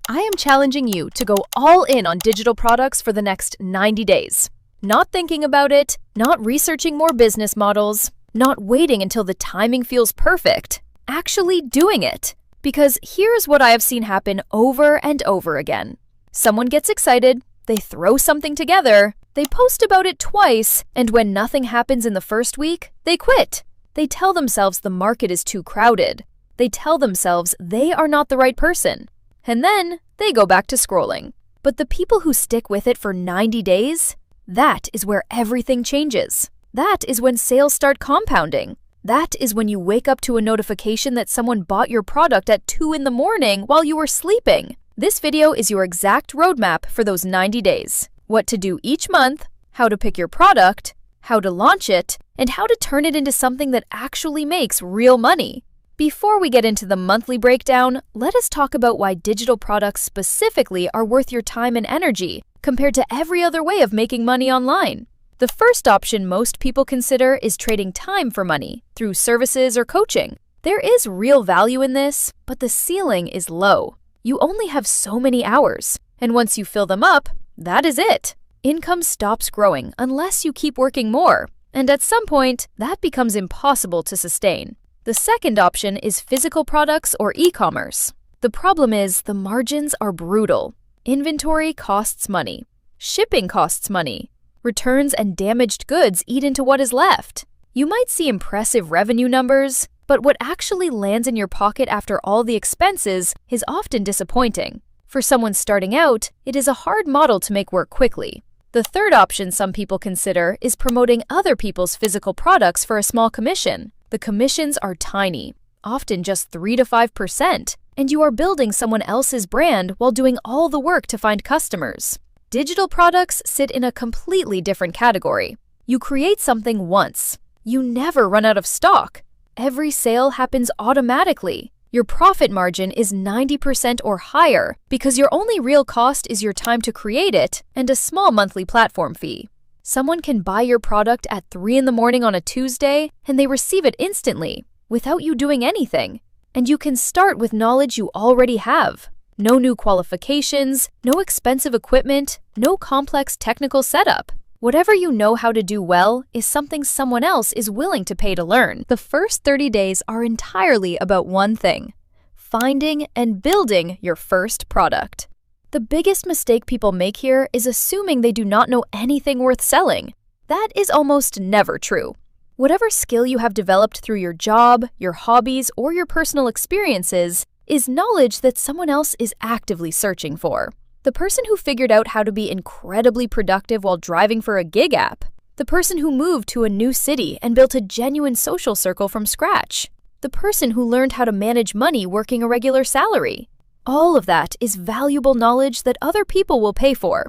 I am challenging you to go all in on digital products for the next 90 days. Not thinking about it, not researching more business models, not waiting until the timing feels perfect, actually doing it. Because here's what I have seen happen over and over again. Someone gets excited, they throw something together, they post about it twice, and when nothing happens in the first week, they quit. They tell themselves the market is too crowded. They tell themselves they are not the right person. And then they go back to scrolling. But the people who stick with it for 90 days, that is where everything changes. That is when sales start compounding. That is when you wake up to a notification that someone bought your product at 2 in the morning while you were sleeping. This video is your exact roadmap for those 90 days. What to do each month, how to pick your product, how to launch it, and how to turn it into something that actually makes real money. Before we get into the monthly breakdown, let us talk about why digital products specifically are worth your time and energy compared to every other way of making money online. The first option most people consider is trading time for money through services or coaching. There is real value in this, but the ceiling is low. You only have so many hours, and once you fill them up, that is it. Income stops growing unless you keep working more, and at some point, that becomes impossible to sustain. The second option is physical products or e-commerce. The problem is the margins are brutal. Inventory costs money. Shipping costs money. Returns and damaged goods eat into what is left. You might see impressive revenue numbers, but what actually lands in your pocket after all the expenses is often disappointing. For someone starting out, it is a hard model to make work quickly. The third option some people consider is promoting other people's physical products for a small commission. The commissions are tiny, often just 3 to 5%, and you are building someone else's brand while doing all the work to find customers. Digital products sit in a completely different category. You create something once. You never run out of stock. Every sale happens automatically. Your profit margin is 90% or higher because your only real cost is your time to create it and a small monthly platform fee. Someone can buy your product at 3 in the morning on a Tuesday and they receive it instantly without you doing anything. And you can start with knowledge you already have. No new qualifications, no expensive equipment, no complex technical setup. Whatever you know how to do well is something someone else is willing to pay to learn. The first 30 days are entirely about one thing: finding and building your first product. The biggest mistake people make here is assuming they do not know anything worth selling. That is almost never true. Whatever skill you have developed through your job, your hobbies, or your personal experiences is knowledge that someone else is actively searching for. The person who figured out how to be incredibly productive while driving for a gig app. The person who moved to a new city and built a genuine social circle from scratch. The person who learned how to manage money working a regular salary. All of that is valuable knowledge that other people will pay for.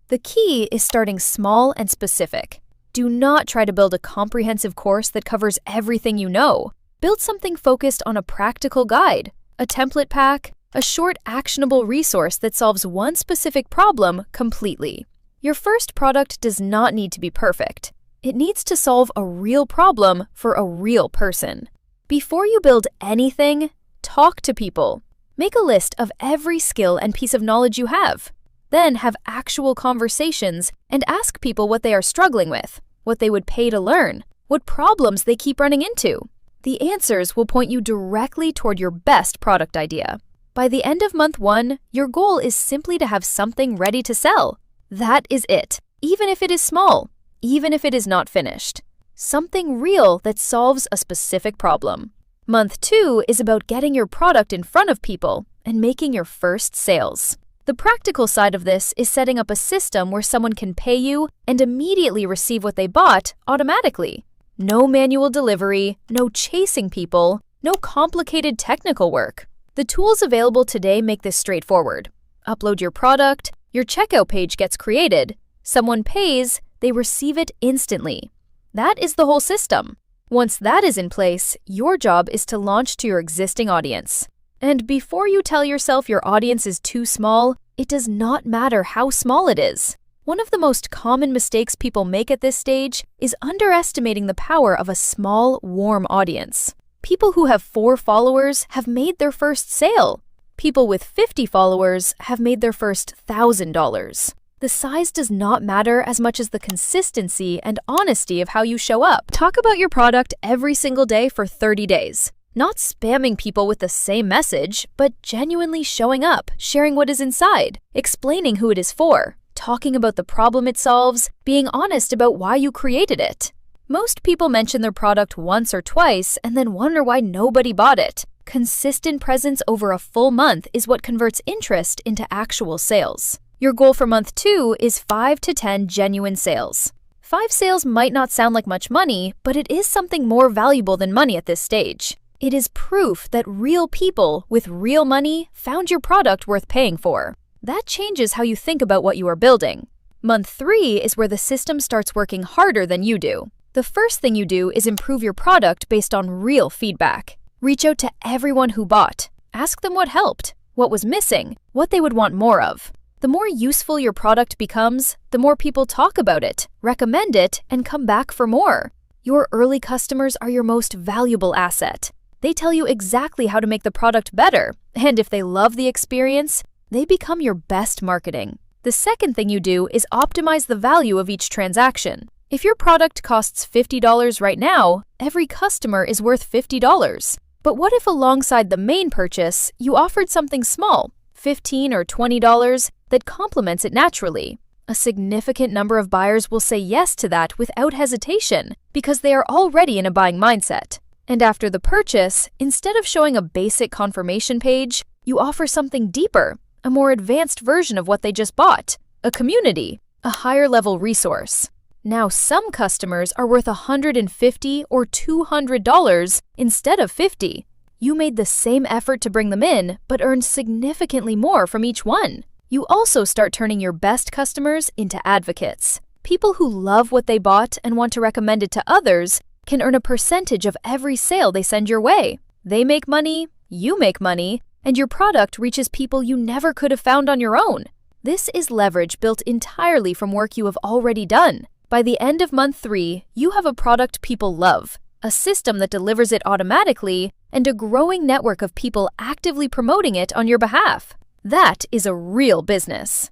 The key is starting small and specific. Do not try to build a comprehensive course that covers everything you know. Build something focused on a practical guide, a template pack, a short actionable resource that solves one specific problem completely. Your first product does not need to be perfect. It needs to solve a real problem for a real person. Before you build anything, talk to people. Make a list of every skill and piece of knowledge you have. Then have actual conversations and ask people what they are struggling with, what they would pay to learn, what problems they keep running into. The answers will point you directly toward your best product idea. By the end of month 1, your goal is simply to have something ready to sell. That is it, even if it is small, even if it is not finished. Something real that solves a specific problem. Month 2 is about getting your product in front of people and making your first sales. The practical side of this is setting up a system where someone can pay you and immediately receive what they bought automatically. No manual delivery, no chasing people, no complicated technical work. The tools available today make this straightforward. Upload your product, your checkout page gets created, someone pays, they receive it instantly. That is the whole system. Once that is in place, your job is to launch to your existing audience. And before you tell yourself your audience is too small, it does not matter how small it is. One of the most common mistakes people make at this stage is underestimating the power of a small, warm audience. People who have 4 followers have made their first sale. People with 50 followers have made their first $1,000. The size does not matter as much as the consistency and honesty of how you show up. Talk about your product every single day for 30 days. Not spamming people with the same message, but genuinely showing up, sharing what is inside, explaining who it is for, talking about the problem it solves, being honest about why you created it. Most people mention their product once or twice and then wonder why nobody bought it. Consistent presence over a full month is what converts interest into actual sales. Your goal for month 2 is 5 to 10 genuine sales. 5 sales might not sound like much money, but it is something more valuable than money at this stage. It is proof that real people with real money found your product worth paying for. That changes how you think about what you are building. Month 3 is where the system starts working harder than you do. The first thing you do is improve your product based on real feedback. Reach out to everyone who bought. Ask them what helped, what was missing, what they would want more of. The more useful your product becomes, the more people talk about it, recommend it, and come back for more. Your early customers are your most valuable asset. They tell you exactly how to make the product better, and if they love the experience, they become your best marketing. The second thing you do is optimize the value of each transaction. If your product costs $50 right now, every customer is worth $50. But what if alongside the main purchase, you offered something small, $15 or $20, that complements it naturally? A significant number of buyers will say yes to that without hesitation because they are already in a buying mindset. And after the purchase, instead of showing a basic confirmation page, you offer something deeper, a more advanced version of what they just bought, a community, a higher-level resource. Now some customers are worth $150 or $200 instead of $50. You made the same effort to bring them in, but earned significantly more from each one. You also start turning your best customers into advocates. People who love what they bought and want to recommend it to others can earn a percentage of every sale they send your way. They make money, you make money, and your product reaches people you never could have found on your own. This is leverage built entirely from work you have already done. By the end of month 3, you have a product people love, a system that delivers it automatically, and a growing network of people actively promoting it on your behalf. That is a real business.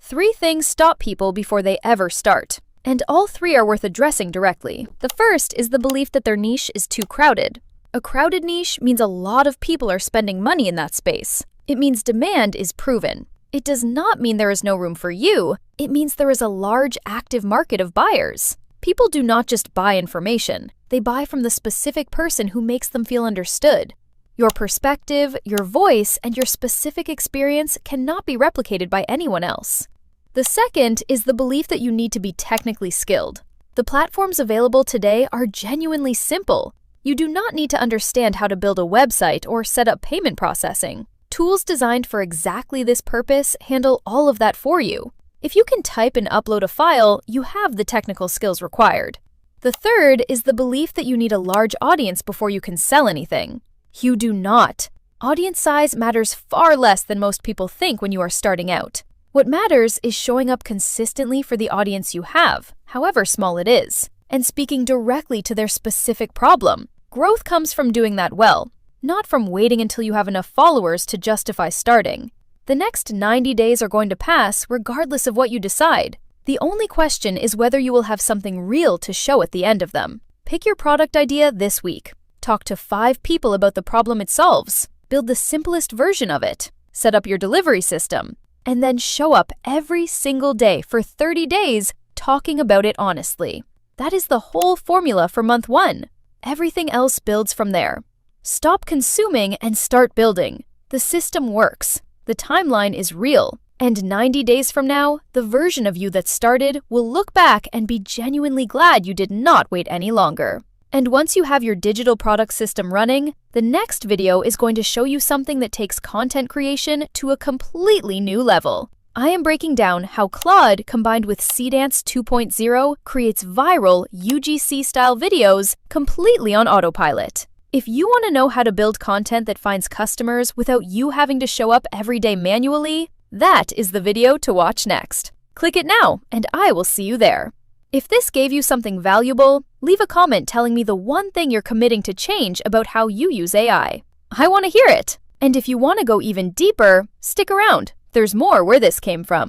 3 things stop people before they ever start, and all 3 are worth addressing directly. The first is the belief that their niche is too crowded. A crowded niche means a lot of people are spending money in that space. It means demand is proven. It does not mean there is no room for you. It means there is a large active market of buyers. People do not just buy information. They buy from the specific person who makes them feel understood. Your perspective, your voice, and your specific experience cannot be replicated by anyone else. The second is the belief that you need to be technically skilled. The platforms available today are genuinely simple. You do not need to understand how to build a website or set up payment processing. Tools designed for exactly this purpose handle all of that for you. If you can type and upload a file, you have the technical skills required. The third is the belief that you need a large audience before you can sell anything. You do not. Audience size matters far less than most people think when you are starting out. What matters is showing up consistently for the audience you have, however small it is, and speaking directly to their specific problem. Growth comes from doing that well, not from waiting until you have enough followers to justify starting. The next 90 days are going to pass regardless of what you decide. The only question is whether you will have something real to show at the end of them. Pick your product idea this week. Talk to 5 people about the problem it solves. Build the simplest version of it. Set up your delivery system. And then show up every single day for 30 days talking about it honestly. That is the whole formula for month 1. Everything else builds from there. Stop consuming and start building. The system works. The timeline is real. And 90 days from now, the version of you that started will look back and be genuinely glad you did not wait any longer. And once you have your digital product system running, the next video is going to show you something that takes content creation to a completely new level. I am breaking down how Claude combined with Seedance 2.0 creates viral UGC-style videos completely on autopilot. If you want to know how to build content that finds customers without you having to show up every day manually, that is the video to watch next. Click it now, and I will see you there. If this gave you something valuable, leave a comment telling me the one thing you're committing to change about how you use AI. I want to hear it. And if you want to go even deeper, stick around. There's more where this came from.